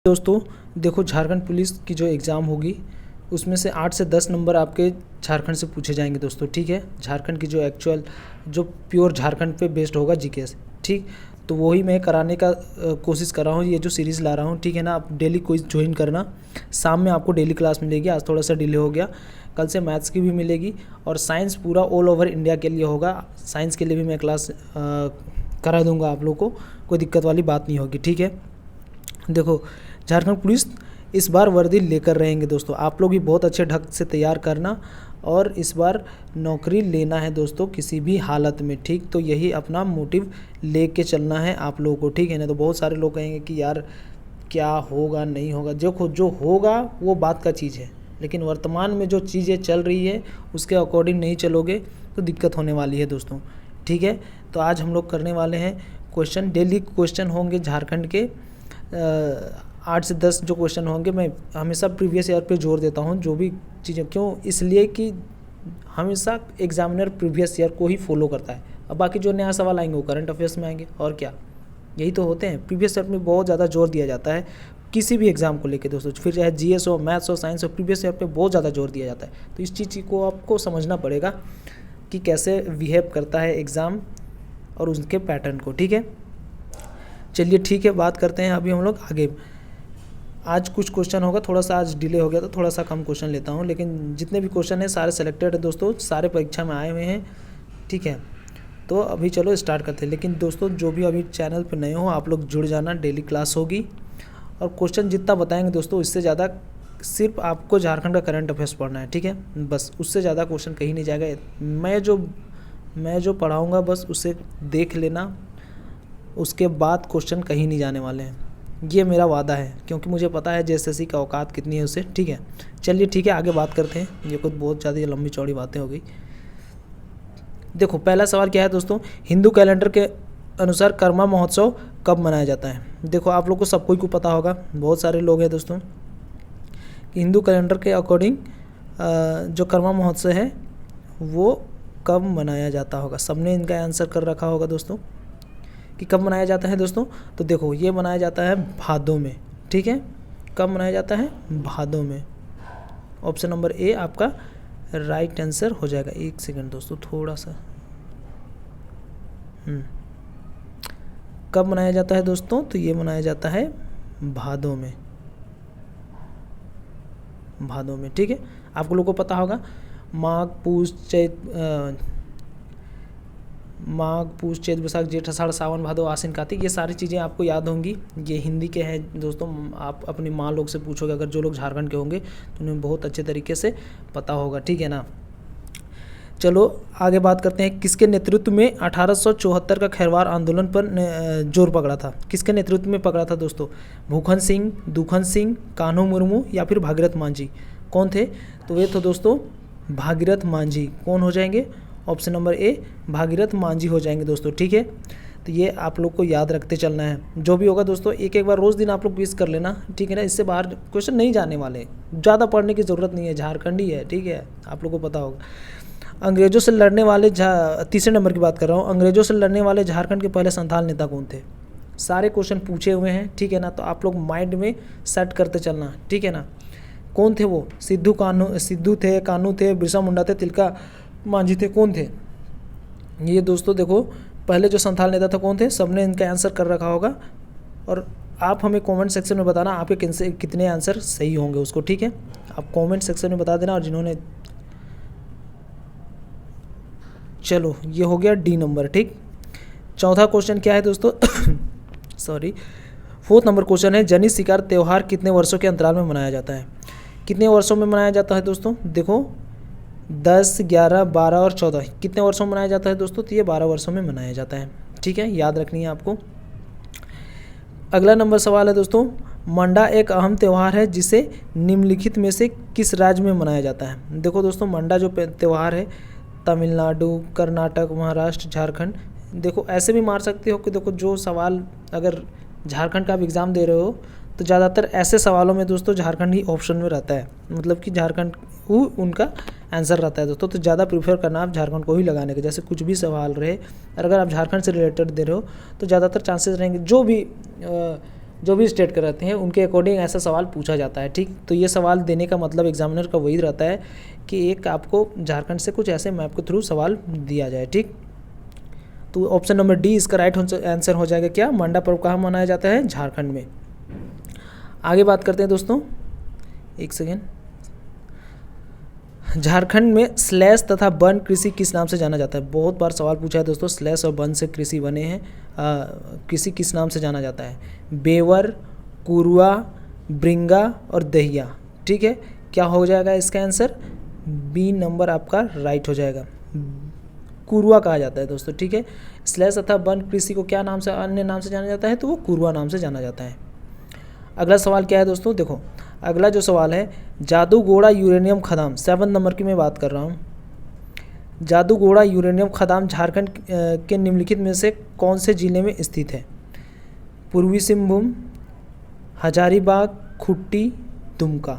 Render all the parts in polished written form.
दोस्तों देखो, झारखंड पुलिस की जो एग्ज़ाम होगी उसमें से 8 से 10 नंबर आपके झारखंड से पूछे जाएंगे दोस्तों। ठीक है, झारखंड की जो एक्चुअल जो प्योर झारखंड पे बेस्ड होगा जीके से। ठीक, तो वही मैं कराने का कोशिश कर रहा हूँ, ये जो सीरीज़ ला रहा हूँ। ठीक है ना, आप डेली क्विज ज्वाइन करना। शाम में आपको डेली क्लास मिलेगी, आज थोड़ा सा डिले हो गया। कल से मैथ्स की भी मिलेगी और साइंस पूरा ऑल ओवर इंडिया के लिए होगा। साइंस के लिए भी मैं क्लास करा दूंगा आप लोग को, कोई दिक्कत वाली बात नहीं होगी। ठीक है, देखो झारखंड पुलिस इस बार वर्दी लेकर रहेंगे दोस्तों। आप लोग भी बहुत अच्छे ढंग से तैयार करना और इस बार नौकरी लेना है दोस्तों किसी भी हालत में। ठीक, तो यही अपना मोटिव लेके चलना है आप लोगों को। ठीक है ना, तो बहुत सारे लोग कहेंगे कि यार क्या होगा नहीं होगा। देखो जो होगा वो बात का चीज़ है, लेकिन वर्तमान में जो चीज़ें चल रही है उसके अकॉर्डिंग नहीं चलोगे तो दिक्कत होने वाली है दोस्तों। ठीक है, तो आज हम लोग करने वाले हैं क्वेश्चन। डेली क्वेश्चन होंगे झारखंड के 8 से 10 जो क्वेश्चन होंगे। मैं हमेशा प्रीवियस ईयर पे जोर देता हूँ जो भी चीज़ें, क्यों, इसलिए कि हमेशा एग्जामिनर प्रीवियस ईयर को ही फॉलो करता है। अब बाकी जो नया सवाल आएंगे वो करंट अफेयर्स में आएंगे, और क्या, यही तो होते हैं। प्रीवियस ईयर में बहुत ज़्यादा जोर दिया जाता है किसी भी एग्जाम को लेके दोस्तों, फिर चाहे जीएस हो, मैथ्स हो, साइंस हो, प्रीवियस ईयर पे बहुत ज़्यादा जोर दिया जाता है। तो इस चीज़ को आपको समझना पड़ेगा कि कैसे बिहेव करता है एग्ज़ाम और उसके पैटर्न को। ठीक है, चलिए ठीक है, बात करते हैं अभी हम लोग आगे। आज कुछ क्वेश्चन होगा, थोड़ा सा आज डिले हो गया तो थोड़ा सा कम क्वेश्चन लेता हूँ, लेकिन जितने भी क्वेश्चन हैं सारे सेलेक्टेड है दोस्तों, सारे परीक्षा में आए हुए हैं। ठीक है, तो अभी चलो स्टार्ट करते हैं। लेकिन दोस्तों जो भी अभी चैनल पर नए हो आप लोग जुड़ जाना, डेली क्लास होगी और क्वेश्चन जितना बताएंगे दोस्तों इससे ज़्यादा सिर्फ आपको झारखंड का करंट अफेयर्स पढ़ना है। ठीक है, बस उससे ज़्यादा क्वेश्चन कहीं नहीं जाएगा। मैं जो पढ़ाऊँगा बस उसे देख लेना, उसके बाद क्वेश्चन कहीं नहीं जाने वाले हैं, ये मेरा वादा है, क्योंकि मुझे पता है जेएसएससी का औकात कितनी है उससे। ठीक है, चलिए ठीक है, आगे बात करते हैं। ये कुछ बहुत ज़्यादा लंबी चौड़ी बातें हो गई। देखो पहला सवाल क्या है दोस्तों, हिंदू कैलेंडर के अनुसार कर्मा महोत्सव कब मनाया जाता है। देखो आप लोग को सबको ही पता होगा, बहुत सारे लोग हैं दोस्तों, कि हिंदू कैलेंडर के अकॉर्डिंग जो कर्मा महोत्सव है वो कब मनाया जाता होगा। सबने इनका आंसर कर रखा होगा दोस्तों कि कब मनाया जाता है दोस्तों। तो देखो ये मनाया जाता है भादों में। ठीक है, कब मनाया जाता है, भादों में। ऑप्शन नंबर ए आपका राइट आंसर हो जाएगा। एक सेकंड दोस्तों, थोड़ा सा कब मनाया जाता है दोस्तों, तो ये मनाया जाता है भादों में, भादों में। ठीक है, आप लोगों को पता होगा माघ पूस चैत वैशाख जेठ आषाढ़ सावन भादो आश्विन कार्तिक, ये सारी चीज़ें आपको याद होंगी। ये हिंदी के हैं दोस्तों। आप अपनी माँ लोग से पूछोगे, अगर जो लोग झारखंड के होंगे तो उन्हें बहुत अच्छे तरीके से पता होगा। ठीक है ना, चलो आगे बात करते हैं। किसके नेतृत्व में 1874 का खैरवार आंदोलन पर जोर पकड़ा था। किसके नेतृत्व में पकड़ा था दोस्तों, भूखन सिंह, दुखन सिंह, कान्हू मुर्मू या फिर भागीरथ मांझी, कौन थे। तो ये तो दोस्तों भागीरथ मांझी। कौन हो जाएंगे, option number A Bhagirath Manjhi हो जाएंगे दोस्तों। ठीक है, तो ये आप लोग को याद रखते चलना है। जो भी होगा दोस्तों एक बार रोज़ दिन आप लोग क्विज कर लेना। ठीक है ना, इससे बाहर क्वेश्चन नहीं जाने वाले, ज़्यादा पढ़ने की ज़रूरत नहीं है, झारखंडी है। ठीक है, आप लोग को पता होगा। अंग्रेजों से लड़ने वाले तीसरे नंबर की बात कर रहा हूँ, अंग्रेजों से लड़ने वाले झारखंड के पहले संथाल नेता कौन थे। सारे क्वेश्चन पूछे हुए हैं। ठीक है ना, तो आप लोग माइंड में सेट करते चलना। ठीक है ना, कौन थे वो, सिद्धू थे, कान्हू थे, बिरसा मुंडा थे, तिलका मांझी थे, कौन थे ये दोस्तों। देखो पहले जो संथाल नेता था कौन थे, सबने इनका आंसर कर रखा होगा और आप हमें कमेंट सेक्शन में बताना आपके कितने आंसर सही होंगे उसको। ठीक है, आप कमेंट सेक्शन में बता देना। और जिन्होंने, चलो ये हो गया डी नंबर। ठीक, चौथा क्वेश्चन क्या है दोस्तों सॉरी, 4th नंबर क्वेश्चन है, जनी शिकार त्यौहार कितने वर्षों के अंतराल में मनाया जाता है। कितने वर्षों में मनाया जाता है दोस्तों, देखो 10, 11, 12 और 14 कितने वर्षों में मनाया जाता है दोस्तों, तो ये 12 वर्षों में मनाया जाता है। ठीक है, याद रखनी है आपको। अगला नंबर सवाल है दोस्तों, मंडा एक अहम त्यौहार है जिसे निम्नलिखित में से किस राज्य में मनाया जाता है। देखो दोस्तों मंडा जो त्यौहार है तमिलनाडु, कर्नाटक, महाराष्ट्र, झारखंड। देखो ऐसे भी मार सकते हो कि देखो जो सवाल अगर झारखंड का आप एग्ज़ाम दे रहे हो तो ज़्यादातर ऐसे सवालों में दोस्तों झारखंड ही ऑप्शन में रहता है, मतलब कि झारखंड वो उनका आंसर रहता है दोस्तों। तो ज़्यादा प्रीफर करना आप झारखंड को ही लगाने के, जैसे कुछ भी सवाल रहे और अगर आप झारखंड से रिलेटेड दे रहे हो तो ज़्यादातर चांसेस रहेंगे जो भी जो भी स्टेट कर रहते हैं उनके अकॉर्डिंग ऐसा सवाल पूछा जाता है। ठीक, तो ये सवाल देने का मतलब एग्जामिनर का वही रहता है कि एक आपको झारखंड से कुछ ऐसे मैप के थ्रू सवाल दिया जाए। ठीक, तो ऑप्शन नंबर डी इसका राइट आंसर हो जाएगा क्या, मंडा पर्व कहाँ मनाया जाता है, झारखंड में। आगे बात करते हैं दोस्तों, एक सेकेंड। झारखंड में स्लैश तथा वन कृषि किस नाम से जाना जाता है, बहुत बार सवाल पूछा है दोस्तों, स्लैश और वन से कृषि बने हैं, कृषि किस नाम से जाना जाता है, बेवर, कुरुआ, ब्रिंगा और दहिया। ठीक है, क्या हो जाएगा इसका आंसर, बी नंबर आपका राइट हो जाएगा, कुरुआ कहा जाता है दोस्तों। ठीक है, स्लैश तथा वन कृषि को क्या नाम से, अन्य नाम से जाना जाता है, तो वो कुरुआ नाम से जाना जाता है। अगला सवाल क्या है दोस्तों, देखो अगला जो सवाल है, जादूगोड़ा यूरेनियम खदान, 7 नंबर की मैं बात कर रहा हूँ। जादूगोड़ा यूरेनियम खदान झारखंड के निम्नलिखित में से कौन से जिले में स्थित है, पूर्वी सिंहभूम, हजारीबाग, खुट्टी, दुमका।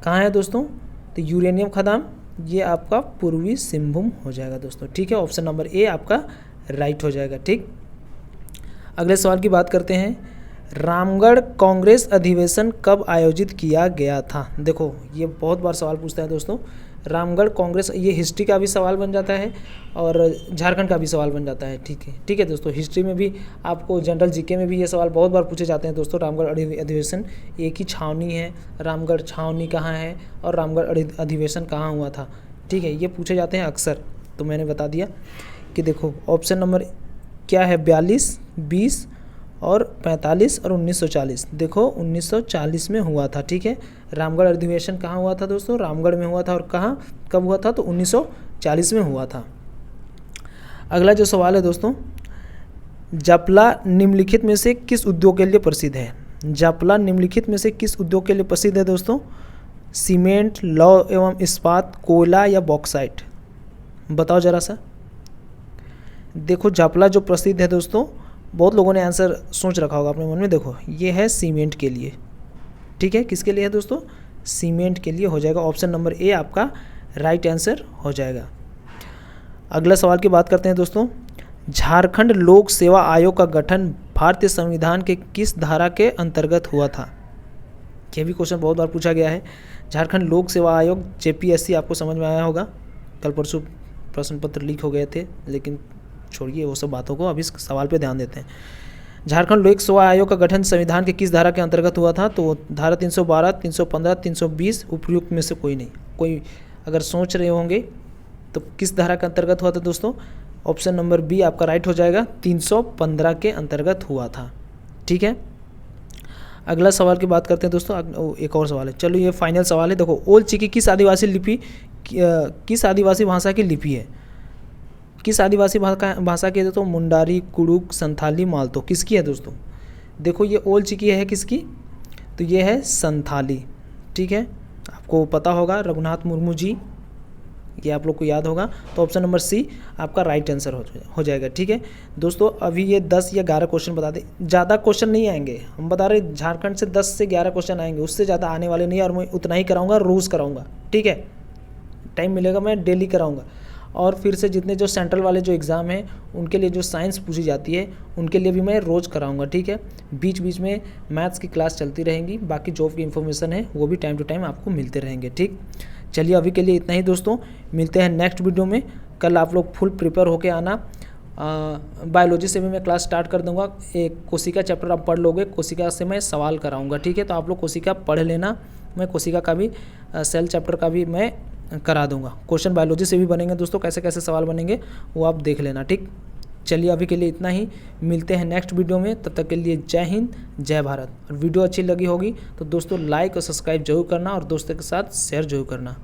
कहाँ है दोस्तों, तो यूरेनियम खदान ये आपका पूर्वी सिंहभूम हो जाएगा दोस्तों। ठीक है, ऑप्शन नंबर ए आपका राइट हो जाएगा। ठीक, अगले सवाल की बात करते हैं, रामगढ़ कांग्रेस अधिवेशन कब आयोजित किया गया था। देखो ये बहुत बार सवाल पूछता है दोस्तों, रामगढ़ कांग्रेस, ये हिस्ट्री का भी सवाल बन जाता है और झारखंड का भी सवाल बन जाता है। ठीक है दोस्तों, हिस्ट्री में भी आपको, जनरल जीके में भी ये सवाल बहुत बार पूछे जाते हैं दोस्तों। रामगढ़ अधिवेशन एक ही छावनी है, रामगढ़ छावनी कहाँ है और रामगढ़ अधिवेशन कहाँ हुआ था। ठीक है, ये पूछे जाते हैं अक्सर। तो मैंने बता दिया कि देखो ऑप्शन नंबर क्या है, 42, 20 और 45 और 1940। देखो 1940 में हुआ था। ठीक है, रामगढ़ अधिवेशन कहाँ हुआ था दोस्तों, रामगढ़ में हुआ था, और कहाँ कब हुआ था, तो 1940 में हुआ था। अगला जो सवाल है दोस्तों, जपला निम्नलिखित में से किस उद्योग के लिए प्रसिद्ध है। जपला निम्नलिखित में से किस उद्योग के लिए प्रसिद्ध है दोस्तों, सीमेंट, लौह एवं इस्पात, कोयला या बॉक्साइट। बताओ जरा सा। देखो जपला जो प्रसिद्ध है दोस्तों, बहुत लोगों ने आंसर सोच रखा होगा अपने मन में, देखो ये है सीमेंट के लिए। ठीक है, किसके लिए है दोस्तों, सीमेंट के लिए हो जाएगा, ऑप्शन नंबर ए आपका राइट आंसर हो जाएगा। अगला सवाल की बात करते हैं दोस्तों, झारखंड लोक सेवा आयोग का गठन भारतीय संविधान के किस धारा के अंतर्गत हुआ था। यह भी क्वेश्चन बहुत बार पूछा गया है। झारखंड लोक सेवा आयोग जेपीएससी आपको समझ में आया होगा, कल परसों प्रश्न पत्र लीक हो गए थे, लेकिन छोड़िए वो सब बातों को, अभी सवाल पे ध्यान देते हैं। झारखंड लोक सेवा आयोग का गठन संविधान के किस धारा के अंतर्गत हुआ था, तो धारा 312, 315, 320 उपयुक्त में से कोई नहीं। कोई अगर सोच रहे होंगे तो किस धारा के अंतर्गत हुआ था दोस्तों, ऑप्शन नंबर बी आपका राइट हो जाएगा, 315 के अंतर्गत हुआ था। ठीक है, अगला सवाल की बात करते हैं दोस्तों, एक और सवाल है, चलो ये फाइनल सवाल है। देखो ओल चिकी किस आदिवासी लिपि, किस आदिवासी भाषा की लिपि है, किस आदिवासी भाषा की है दोस्तों, मुंडारी, कुड़ुक, संथाली, मालतो, किसकी है दोस्तों। देखो ये ओल चिकी है किसकी, तो ये है संथाली। ठीक है, आपको पता होगा, रघुनाथ मुर्मू जी, ये आप लोग को याद होगा, तो ऑप्शन नंबर सी आपका राइट आंसर हो जाएगा। ठीक है दोस्तों, अभी ये 10 या 11 क्वेश्चन बता दें, ज़्यादा क्वेश्चन नहीं आएंगे, हम बता रहे झारखंड से 10 से 11 क्वेश्चन आएंगे, उससे ज़्यादा आने वाले नहीं, और मैं उतना ही कराऊंगा, रोज़ कराऊंगा। ठीक है, टाइम मिलेगा मैं डेली कराऊंगा। और फिर से जितने जो सेंट्रल वाले जो एग्ज़ाम हैं उनके लिए जो साइंस पूछी जाती है उनके लिए भी मैं रोज़ कराऊंगा। ठीक है, बीच बीच में मैथ्स की क्लास चलती रहेंगी, बाकी जॉब की इन्फॉर्मेशन है वो भी टाइम टू टाइम आपको मिलते रहेंगे। ठीक, चलिए अभी के लिए इतना ही दोस्तों, मिलते हैं नेक्स्ट वीडियो में। कल आप लोग फुल प्रिपेयर होके आना। बायोलॉजी से भी मैं क्लास स्टार्ट कर दूंगा, एक कोशिका चैप्टर आप पढ़ लोगे, कोशिका से मैं सवाल कराऊंगा। ठीक है, तो आप लोग कोशिका पढ़ लेना, मैं कोशिका का भी सेल चैप्टर का भी मैं करा दूंगा। क्वेश्चन बायोलॉजी से भी बनेंगे दोस्तों, कैसे कैसे सवाल बनेंगे वो आप देख लेना। ठीक, चलिए अभी के लिए इतना ही, मिलते हैं नेक्स्ट वीडियो में, तब तक के लिए जय हिंद, जय भारत। और वीडियो अच्छी लगी होगी तो दोस्तों लाइक और सब्सक्राइब जरूर करना, और दोस्तों के साथ शेयर जरूर करना।